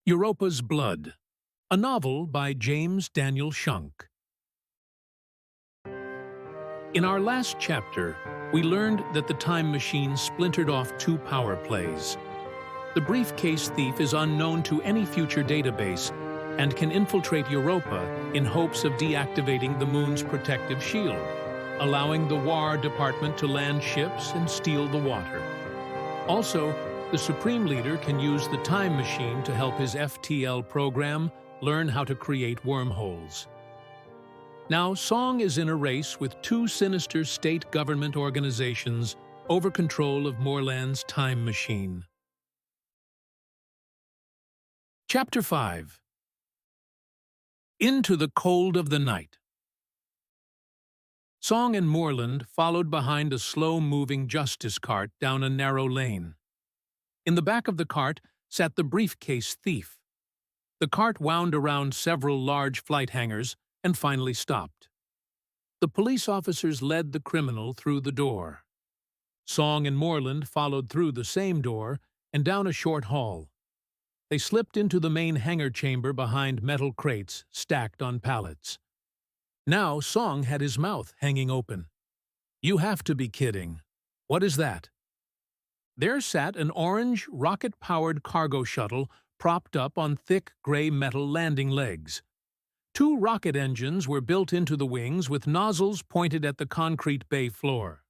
Europa's Blood, a novel by James Daniel Shunk. In our last chapter, we learned that the time machine splintered off two power plays. The briefcase thief is unknown to any future database and can infiltrate Europa in hopes of deactivating the moon's protective shield, allowing the War Department to land ships and steal the water. Also, the Supreme Leader can use the time machine to help his FTL program learn how to create wormholes. Now, Song is in a race with two sinister state government organizations over control of Moorland's time machine. Chapter 5. Into the Cold of the Night. Song and Moorland followed behind a slow-moving justice cart down a narrow lane. In the back of the cart sat the briefcase thief. The cart wound around several large flight hangars and finally stopped. The police officers led the criminal through the door. Song and Moorland followed through the same door and down a short hall. They slipped into the main hangar chamber behind metal crates stacked on pallets. Now Song had his mouth hanging open. "You have to be kidding. What is that?" There sat an orange, rocket-powered cargo shuttle propped up on thick gray metal landing legs. Two rocket engines were built into the wings with nozzles pointed at the concrete bay floor.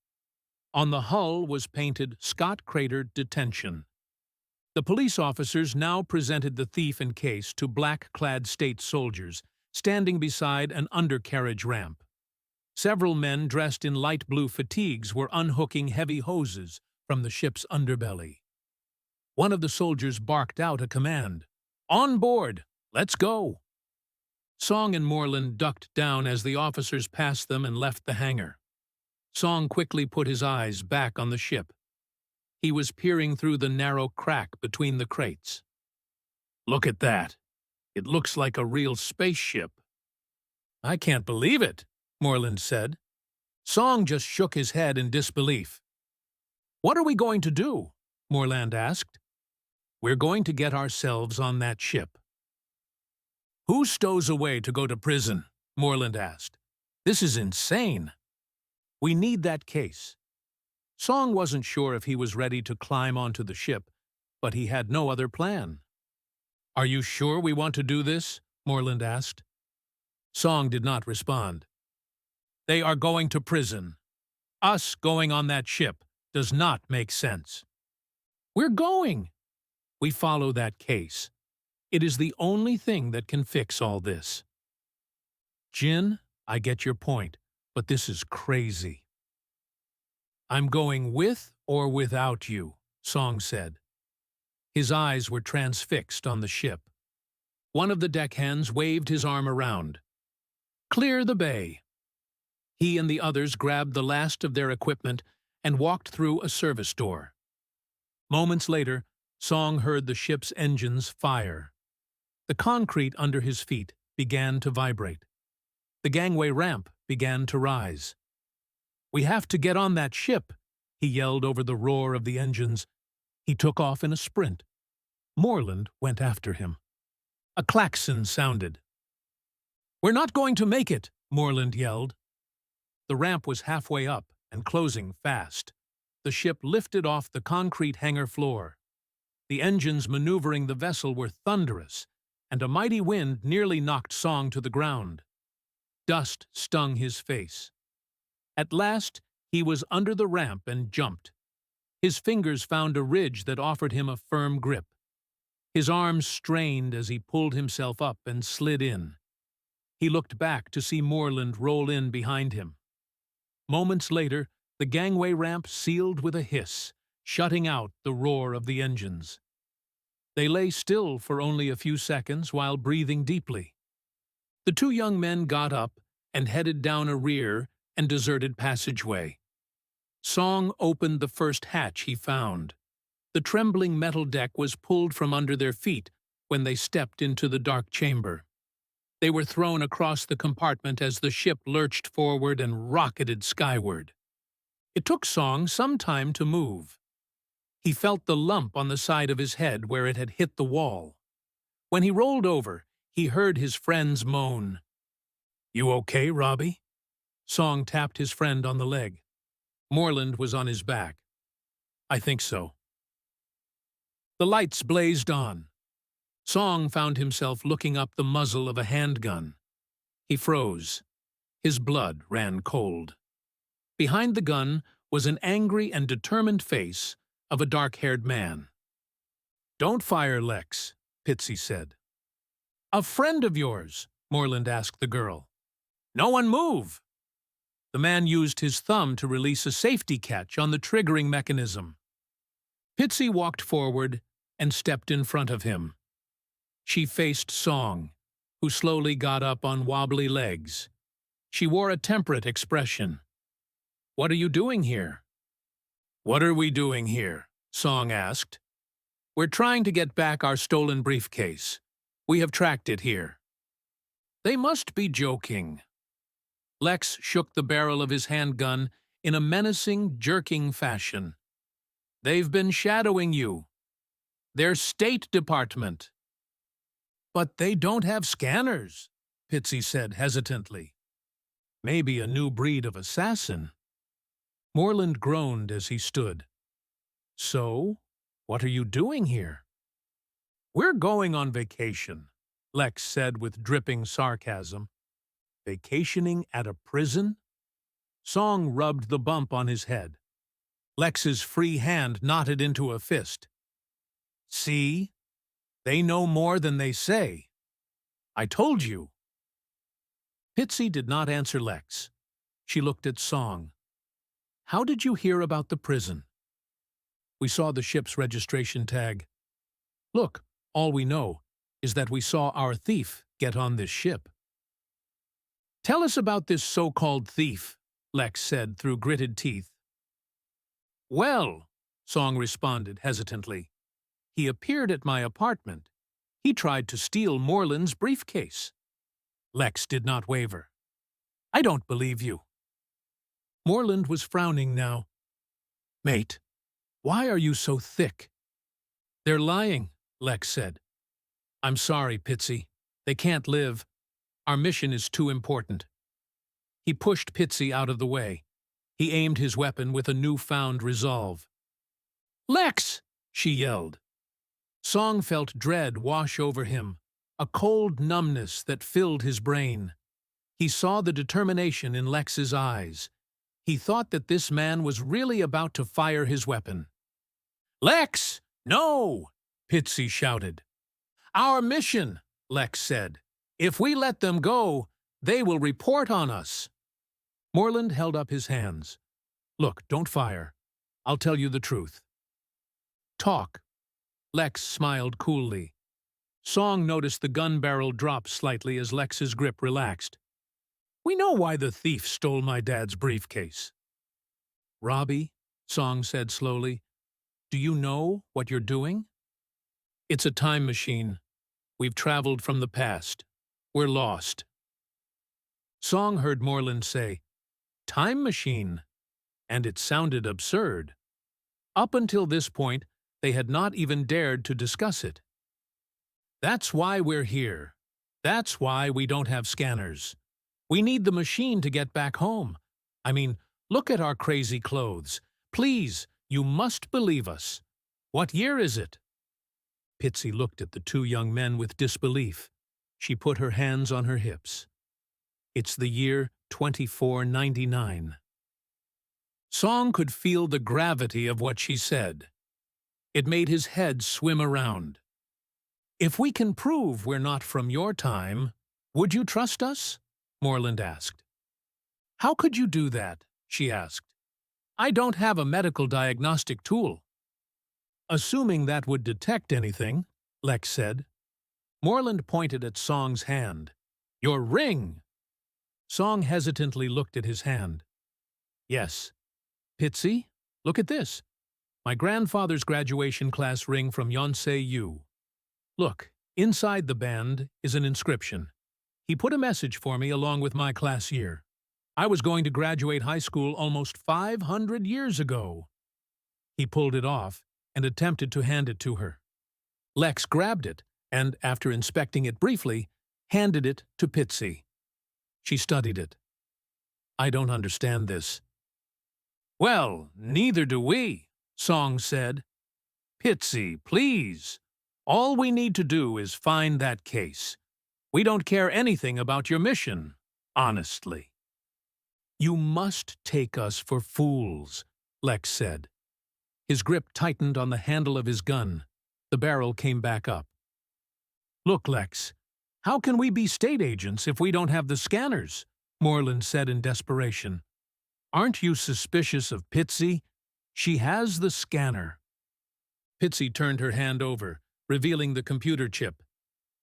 On the hull was painted "Scott Crater Detention." The police officers now presented the thief and case to black-clad state soldiers, standing beside an undercarriage ramp. Several men dressed in light blue fatigues were unhooking heavy hoses from the ship's underbelly. One of the soldiers barked out a command. "On board! Let's go!" Song and Moorland ducked down as the officers passed them and left the hangar. Song quickly put his eyes back on the ship. He was peering through the narrow crack between the crates. "Look at that! It looks like a real spaceship." "I can't believe it," Moorland said. Song just shook his head in disbelief. "What are we going to do?" Moorland asked. "We're going to get ourselves on that ship." "Who stows away to go to prison?" Moorland asked. "This is insane." "We need that case." Song wasn't sure if he was ready to climb onto the ship, but he had no other plan. "Are you sure we want to do this?" Moorland asked. Song did not respond. "They are going to prison. Us going on that ship does not make sense." "We're going." "We follow that case. It is the only thing that can fix all this." "Jin, I get your point, but this is crazy." "I'm going with or without you," Song said. His eyes were transfixed on the ship. One of the deckhands waved his arm around. "Clear the bay." He and the others grabbed the last of their equipment and walked through a service door. Moments later, Song heard the ship's engines fire. The concrete under his feet began to vibrate. The gangway ramp began to rise. "We have to get on that ship," he yelled over the roar of the engines. He took off in a sprint. Moorland went after him. A klaxon sounded. "We're not going to make it," Moorland yelled. The ramp was halfway up and closing fast. The ship lifted off the concrete hangar floor. The engines maneuvering the vessel were thunderous, and a mighty wind nearly knocked Song to the ground. Dust stung his face. At last, he was under the ramp and jumped. His fingers found a ridge that offered him a firm grip. His arms strained as he pulled himself up and slid in. He looked back to see Moorland roll in behind him. Moments later, the gangway ramp sealed with a hiss, shutting out the roar of the engines. They lay still for only a few seconds while breathing deeply. The two young men got up and headed down a rear and deserted passageway. Song opened the first hatch he found. The trembling metal deck was pulled from under their feet when they stepped into the dark chamber. They were thrown across the compartment as the ship lurched forward and rocketed skyward. It took Song some time to move. He felt the lump on the side of his head where it had hit the wall. When he rolled over, he heard his friends moan. "You okay, Robbie?" Song tapped his friend on the leg. Moreland was on his back. "I think so." The lights blazed on. Song found himself looking up the muzzle of a handgun. He froze. His blood ran cold. Behind the gun was an angry and determined face of a dark-haired man. "Don't fire, Lex," Pitzy said. "A friend of yours?" Moreland asked the girl. "No one move!" The man used his thumb to release a safety catch on the triggering mechanism. Pitzy walked forward and stepped in front of him. She faced Song, who slowly got up on wobbly legs. She wore a temperate expression. "What are you doing here?" "What are we doing here?" Song asked. "We're trying to get back our stolen briefcase. We have tracked it here." "They must be joking." Lex shook the barrel of his handgun in a menacing, jerking fashion. "They've been shadowing you. They're State Department." "But they don't have scanners," Pitzy said hesitantly. "Maybe a new breed of assassin." Moreland groaned as he stood. "So, what are you doing here?" "We're going on vacation," Lex said with dripping sarcasm. "Vacationing at a prison?" Song rubbed the bump on his head. Lex's free hand knotted into a fist. "See? They know more than they say. I told you." Pitzy did not answer Lex. She looked at Song. "How did you hear about the prison?" "We saw the ship's registration tag. Look, all we know is that we saw our thief get on this ship." "Tell us about this so-called thief," Lex said through gritted teeth. "Well," Song responded hesitantly, "he appeared at my apartment. He tried to steal Moreland's briefcase." Lex did not waver. "I don't believe you." Moreland was frowning now. "Mate, why are you so thick?" "They're lying," Lex said. "I'm sorry, Pitzy. They can't live. Our mission is too important." He pushed Pitzy out of the way. He aimed his weapon with a newfound resolve. "Lex!" she yelled. Song felt dread wash over him, a cold numbness that filled his brain. He saw the determination in Lex's eyes. He thought that this man was really about to fire his weapon. "Lex! No!" Pitzy shouted. "Our mission," Lex said. "If we let them go, they will report on us." Moreland held up his hands. "Look, don't fire. I'll tell you the truth." "Talk." Lex smiled coolly. Song noticed the gun barrel drop slightly as Lex's grip relaxed. "We know why the thief stole my dad's briefcase." "Robbie," Song said slowly, "do you know what you're doing?" "It's a time machine. We've traveled from the past. We're lost." Song heard Moreland say, "Time machine," and it sounded absurd. Up until this point, they had not even dared to discuss it. "That's why we're here. That's why we don't have scanners. We need the machine to get back home. I mean, look at our crazy clothes. Please, you must believe us. What year is it?" Pitzy looked at the two young men with disbelief. She put her hands on her hips. "It's the year 2499. Song could feel the gravity of what she said. It made his head swim around. "If we can prove we're not from your time, would you trust us?" Moreland asked. "How could you do that?" she asked. "I don't have a medical diagnostic tool." "Assuming that would detect anything," Lex said. Moreland pointed at Song's hand. "Your ring!" Song hesitantly looked at his hand. "Yes. Pitzy, look at this. My grandfather's graduation class ring from Yonsei U. Look, inside the band is an inscription. He put a message for me along with my class year. I was going to graduate high school almost 500 years ago." He pulled it off and attempted to hand it to her. Lex grabbed it, and, after inspecting it briefly, handed it to Pitzy. She studied it. "I don't understand this." "Well, neither do we," Song said. "Pitzy, please. All we need to do is find that case. We don't care anything about your mission, honestly." "You must take us for fools," Lex said. His grip tightened on the handle of his gun. The barrel came back up. "Look, Lex, how can we be state agents if we don't have the scanners?" Moreland said in desperation. "Aren't you suspicious of Pitzy? She has the scanner." Pitzy turned her hand over, revealing the computer chip.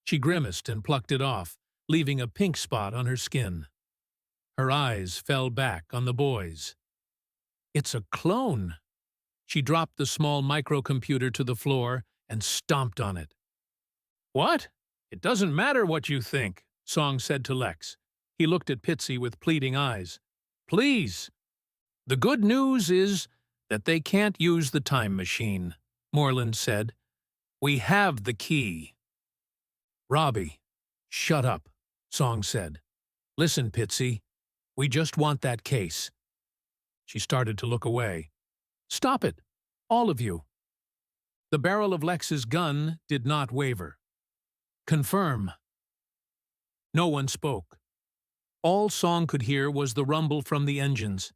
She grimaced and plucked it off, leaving a pink spot on her skin. Her eyes fell back on the boys. "It's a clone." She dropped the small microcomputer to the floor and stomped on it. "What? It doesn't matter what you think," Song said to Lex. He looked at Pitzy with pleading eyes. "Please." "The good news is that they can't use the time machine," Moreland said. "We have the key." "Robbie, shut up," Song said. "Listen, Pitzy, we just want that case." She started to look away. "Stop it, all of you." The barrel of Lex's gun did not waver. "Confirm." No one spoke. All Song could hear was the rumble from the engines.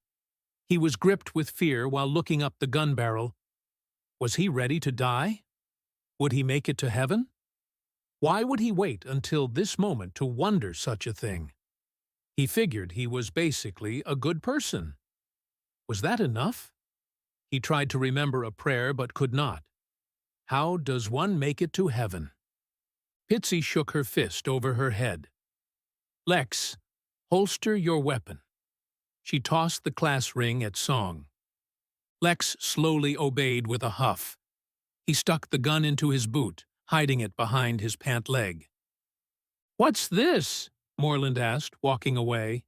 He was gripped with fear while looking up the gun barrel. Was he ready to die? Would he make it to heaven? Why would he wait until this moment to wonder such a thing? He figured he was basically a good person. Was that enough? He tried to remember a prayer but could not. How does one make it to heaven? Pitzy shook her fist over her head. "Lex, holster your weapon." She tossed the class ring at Song. Lex slowly obeyed with a huff. He stuck the gun into his boot, hiding it behind his pant leg. "What's this?" Moreland asked, walking away.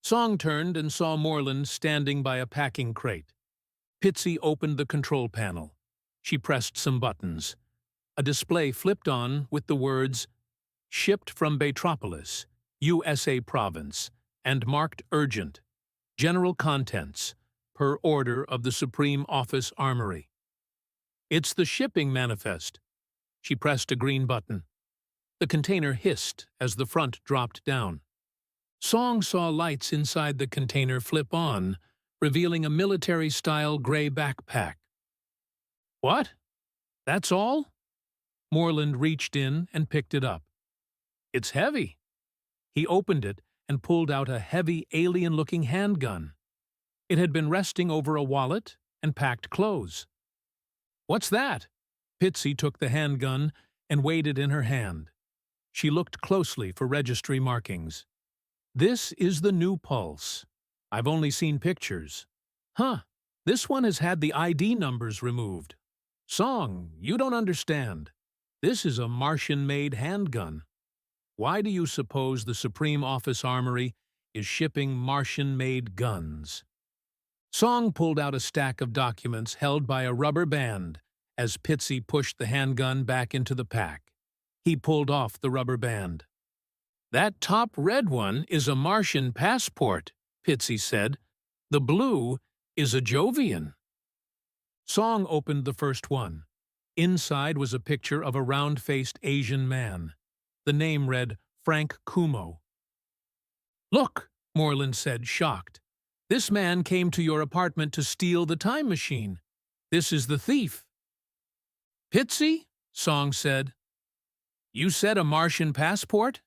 Song turned and saw Moreland standing by a packing crate. Pitzy opened the control panel. She pressed some buttons. A display flipped on with the words, "Shipped from Batropolis, USA Province, and marked urgent. General contents, per order of the Supreme Office Armory." "It's the shipping manifest." She pressed a green button. The container hissed as the front dropped down. Song saw lights inside the container flip on, revealing a military-style gray backpack. "What? That's all?" Moreland reached in and picked it up. "It's heavy." He opened it and pulled out a heavy, alien-looking handgun. It had been resting over a wallet and packed clothes. "What's that?" Pitzy took the handgun and weighed it in her hand. She looked closely for registry markings. "This is the new Pulse. I've only seen pictures." "Huh, this one has had the ID numbers removed." "Song, you don't understand. This is a Martian-made handgun. Why do you suppose the Supreme Office Armory is shipping Martian-made guns?" Song pulled out a stack of documents held by a rubber band as Pitzy pushed the handgun back into the pack. He pulled off the rubber band. "That top red one is a Martian passport," Pitzy said. "The blue is a Jovian." Song opened the first one. Inside was a picture of a round-faced Asian man. The name read Frank Kumo. "Look," Moreland said, shocked. "This man came to your apartment to steal the time machine. This is the thief." "Pitzy?" Song said. "You said a Martian passport?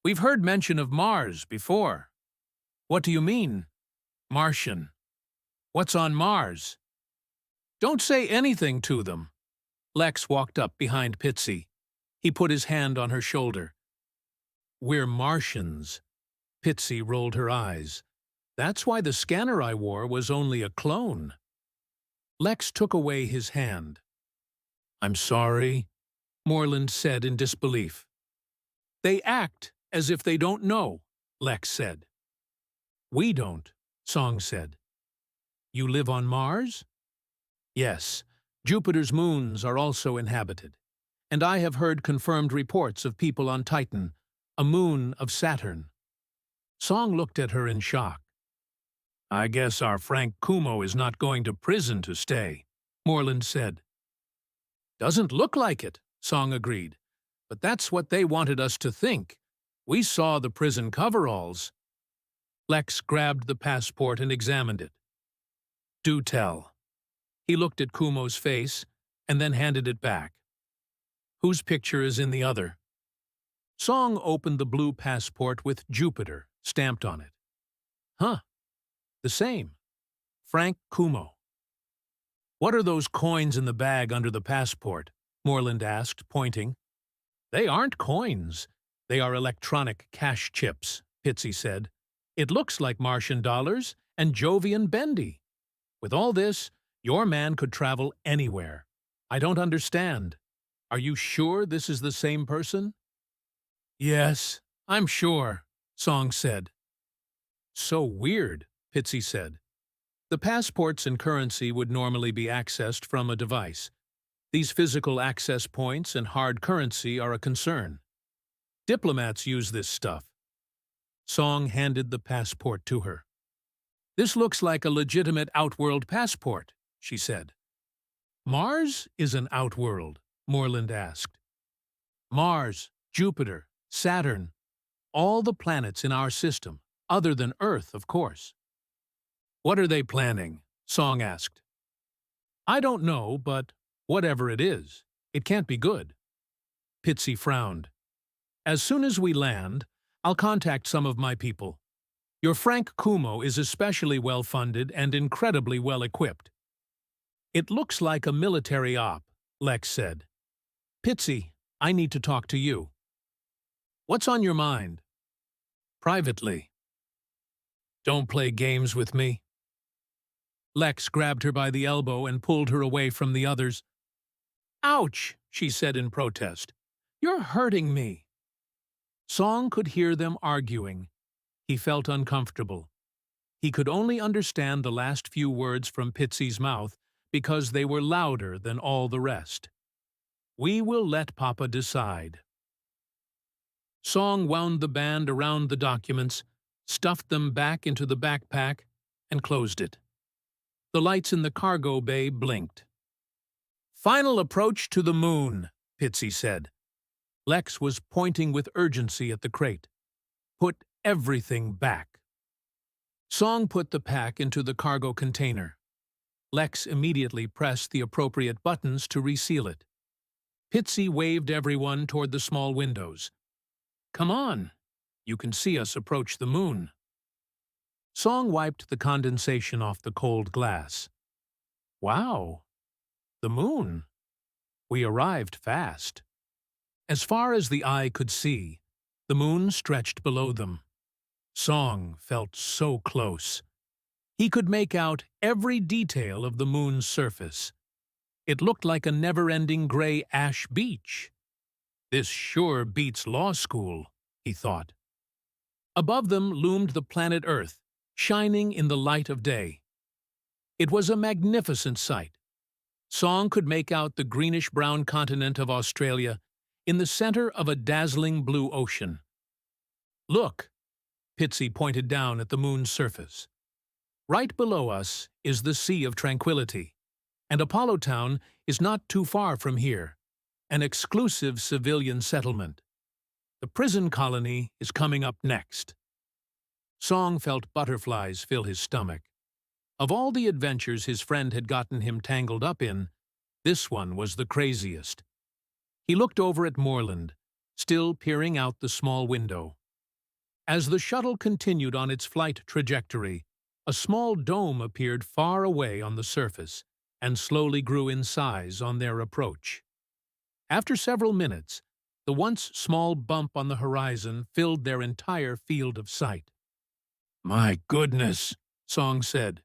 We've heard mention of Mars before." "What do you mean, Martian? What's on Mars?" "Don't say anything to them." Lex walked up behind Pitzy. He put his hand on her shoulder. "We're Martians." Pitzy rolled her eyes. "That's why the scanner I wore was only a clone." Lex took away his hand. "I'm sorry," Moreland said in disbelief. "They act as if they don't know," Lex said. "We don't," Song said. "You live on Mars?" "Yes. Jupiter's moons are also inhabited. And I have heard confirmed reports of people on Titan, a moon of Saturn. Song looked at her in shock. I guess our Frank Kumo is not going to prison to stay, Moreland said. Doesn't look like it, Song agreed. But that's what they wanted us to think. We saw the prison coveralls. Lex grabbed the passport and examined it. Do tell. He looked at Kumo's face and then handed it back. Whose picture is in the other? Song opened the blue passport with Jupiter stamped on it. Huh. The same. Frank Kumo. What are those coins in the bag under the passport? Moreland asked, pointing. They aren't coins. They are electronic cash chips, Pitzy said. It looks like Martian dollars and Jovian bendy. With all this, your man could travel anywhere. I don't understand. Are you sure this is the same person? Yes, I'm sure, Song said. So weird, Pitzy said. The passports and currency would normally be accessed from a device. These physical access points and hard currency are a concern. Diplomats use this stuff. Song handed the passport to her. This looks like a legitimate Outworld passport, she said. Mars is an Outworld, Moreland asked. Mars, Jupiter, Saturn, all the planets in our system, other than Earth, of course. What are they planning? Song asked. I don't know, but whatever it is, it can't be good. Pitzy frowned. As soon as we land, I'll contact some of my people. Your Frank Kumo is especially well-funded and incredibly well-equipped. It looks like a military op, Lex said. Pitzy, I need to talk to you. What's on your mind? Privately. Don't play games with me. Lex grabbed her by the elbow and pulled her away from the others. Ouch, she said in protest. You're hurting me. Song could hear them arguing. He felt uncomfortable. He could only understand the last few words from Pitzy's mouth because they were louder than all the rest. We will let Papa decide. Song wound the band around the documents, stuffed them back into the backpack, and closed it. The lights in the cargo bay blinked. Final approach to the moon, Pitzy said. Lex was pointing with urgency at the crate. Put everything back. Song put the pack into the cargo container. Lex immediately pressed the appropriate buttons to reseal it. Pitzy waved everyone toward the small windows. Come on, you can see us approach the moon. Song wiped the condensation off the cold glass. Wow, the moon. We arrived fast. As far as the eye could see, the moon stretched below them. Song felt so close. He could make out every detail of the moon's surface. It looked like a never-ending gray ash beach. This sure beats law school, he thought. Above them loomed the planet Earth, shining in the light of day. It was a magnificent sight. Song could make out the greenish-brown continent of Australia in the center of a dazzling blue ocean. Look, Pitzy pointed down at the moon's surface. Right below us is the Sea of Tranquility, and Apollo Town is not too far from here, an exclusive civilian settlement. The prison colony is coming up next. Song felt butterflies fill his stomach. Of all the adventures his friend had gotten him tangled up in, this one was the craziest. He looked over at Moreland, still peering out the small window. As the shuttle continued on its flight trajectory, a small dome appeared far away on the surface and slowly grew in size on their approach. After several minutes, the once small bump on the horizon filled their entire field of sight. My goodness, Song said.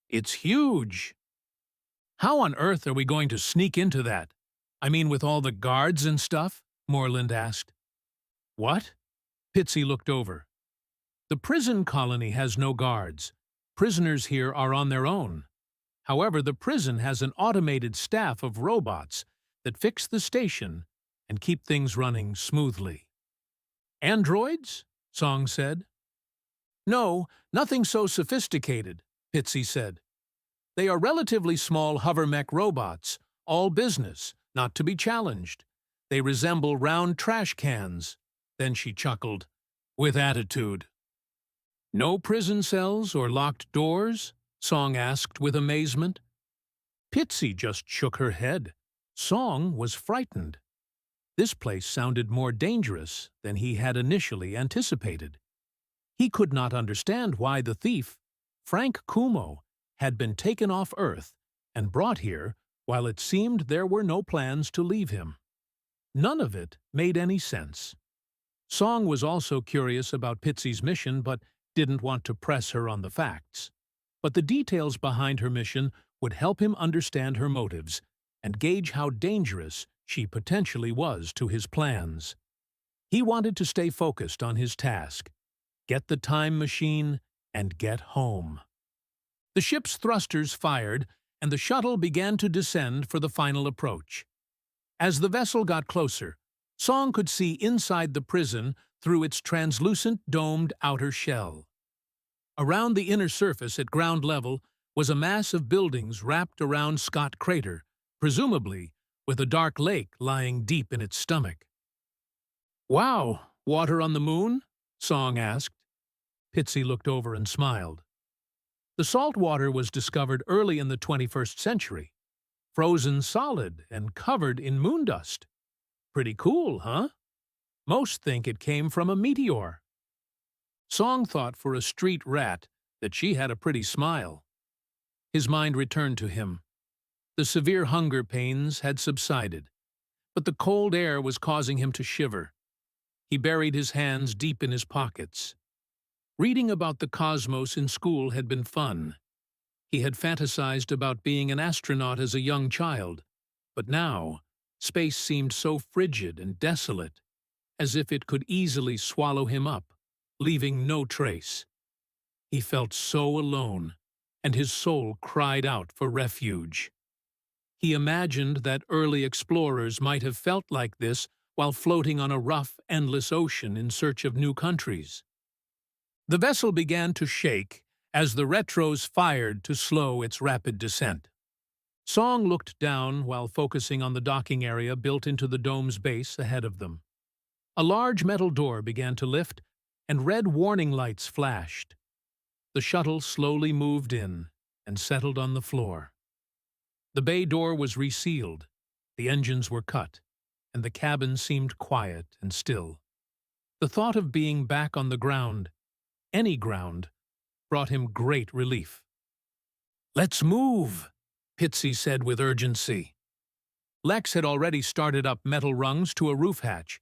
It's huge. How on earth are we going to sneak into that? I mean, with all the guards and stuff? Moreland asked. What? Pitzy looked over. The prison colony has no guards. Prisoners here are on their own. However, the prison has an automated staff of robots that fix the station and keep things running smoothly. Androids? Song said. No, nothing so sophisticated, Pitzy said. They are relatively small hover-mech robots, all business, not to be challenged. They resemble round trash cans. Then she chuckled, with attitude. No prison cells or locked doors? Song asked with amazement. Pitzy just shook her head. Song was frightened. This place sounded more dangerous than he had initially anticipated. He could not understand why the thief, Frank Kumo, had been taken off Earth and brought here while it seemed there were no plans to leave him. None of it made any sense. Song was also curious about Pitzy's mission but didn't want to press her on the facts. But the details behind her mission would help him understand her motives and gauge how dangerous she potentially was to his plans. He wanted to stay focused on his task, get the time machine, and get home. The ship's thrusters fired, and the shuttle began to descend for the final approach. As the vessel got closer, Song could see inside the prison through its translucent domed outer shell. Around the inner surface at ground level was a mass of buildings wrapped around Scott Crater, presumably with a dark lake lying deep in its stomach. Wow, water on the moon? Song asked. Pitzy looked over and smiled. The salt water was discovered early in the 21st century, frozen solid and covered in moon dust. Pretty cool, huh? Most think it came from a meteor. Song thought for a street rat that she had a pretty smile. His mind returned to him. The severe hunger pains had subsided, but the cold air was causing him to shiver. He buried his hands deep in his pockets. Reading about the cosmos in school had been fun. He had fantasized about being an astronaut as a young child, but now space seemed so frigid and desolate, as if it could easily swallow him up, leaving no trace. He felt so alone, and his soul cried out for refuge. He imagined that early explorers might have felt like this while floating on a rough, endless ocean in search of new countries. The vessel began to shake as the retros fired to slow its rapid descent. Song looked down while focusing on the docking area built into the dome's base ahead of them. A large metal door began to lift, and red warning lights flashed. The shuttle slowly moved in and settled on the floor. The bay door was resealed, the engines were cut, and the cabin seemed quiet and still. The thought of being back on the ground, any ground, brought him great relief. "Let's move," Pitzy said with urgency. Lex had already started up metal rungs to a roof hatch.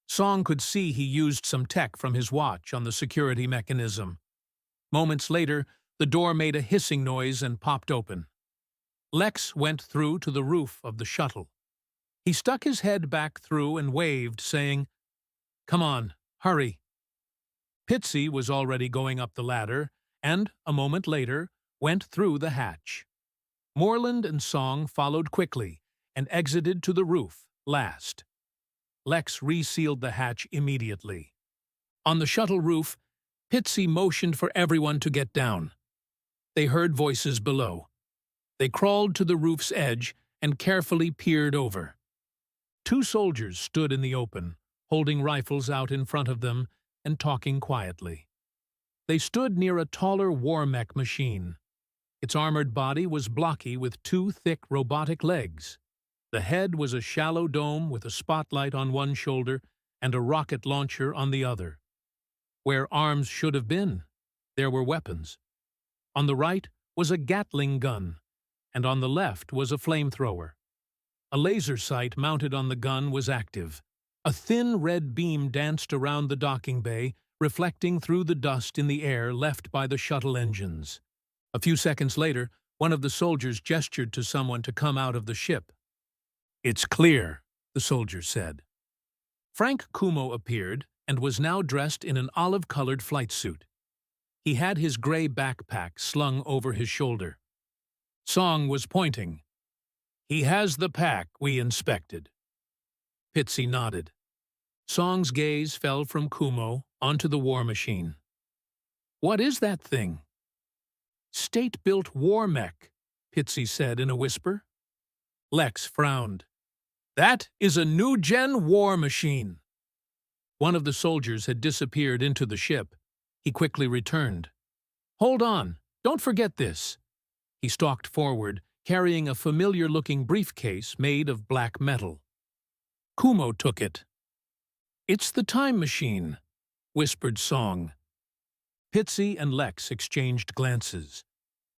Song could see he used some tech from his watch on the security mechanism. Moments later, the door made a hissing noise and popped open. Lex went through to the roof of the shuttle. He stuck his head back through and waved, saying, "Come on, hurry." Pitzy was already going up the ladder, and, a moment later, went through the hatch. Moreland and Song followed quickly and exited to the roof last. Lex resealed the hatch immediately. On the shuttle roof, Pitzy motioned for everyone to get down. They heard voices below. They crawled to the roof's edge and carefully peered over. Two soldiers stood in the open, holding rifles out in front of them and talking quietly. They stood near a taller war mech machine. Its armored body was blocky with two thick robotic legs. The head was a shallow dome with a spotlight on one shoulder and a rocket launcher on the other. Where arms should have been, there were weapons. On the right was a Gatling gun, and on the left was a flamethrower. A laser sight mounted on the gun was active. A thin red beam danced around the docking bay, reflecting through the dust in the air left by the shuttle engines. A few seconds later, one of the soldiers gestured to someone to come out of the ship. "It's clear," the soldier said. Frank Kumo appeared and was now dressed in an olive-colored flight suit. He had his gray backpack slung over his shoulder. Song was pointing. "He has the pack we inspected." Pitzy nodded. Song's gaze fell from Kumo onto the war machine. What is that thing? State-built war mech, Pitzy said in a whisper. Lex frowned. That is a new-gen war machine. One of the soldiers had disappeared into the ship. He quickly returned. Hold on, don't forget this. He stalked forward, carrying a familiar-looking briefcase made of black metal. Kumo took it. It's the time machine, whispered Song. Pitzy and Lex exchanged glances.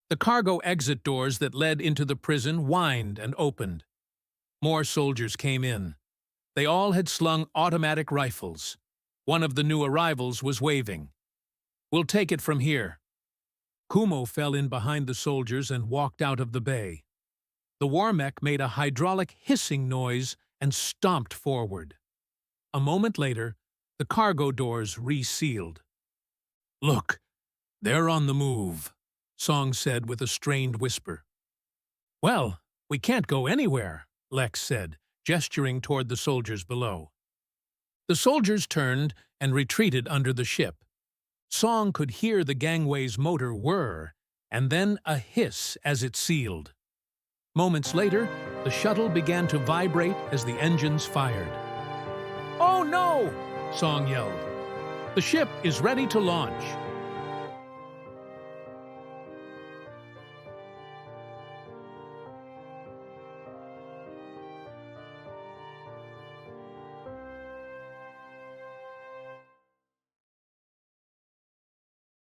The cargo exit doors that led into the prison whined and opened. More soldiers came in. They all had slung automatic rifles. One of the new arrivals was waving. We'll take it from here. Kumo fell in behind the soldiers and walked out of the bay. The war mech made a hydraulic hissing noise and stomped forward. A moment later, the cargo doors resealed. Look, they're on the move, Song said with a strained whisper. Well, we can't go anywhere, Lex said, gesturing toward the soldiers below. The soldiers turned and retreated under the ship. Song could hear the gangway's motor whir, and then a hiss as it sealed. Moments later, the shuttle began to vibrate as the engines fired. Oh no! Song yelled. The ship is ready to launch.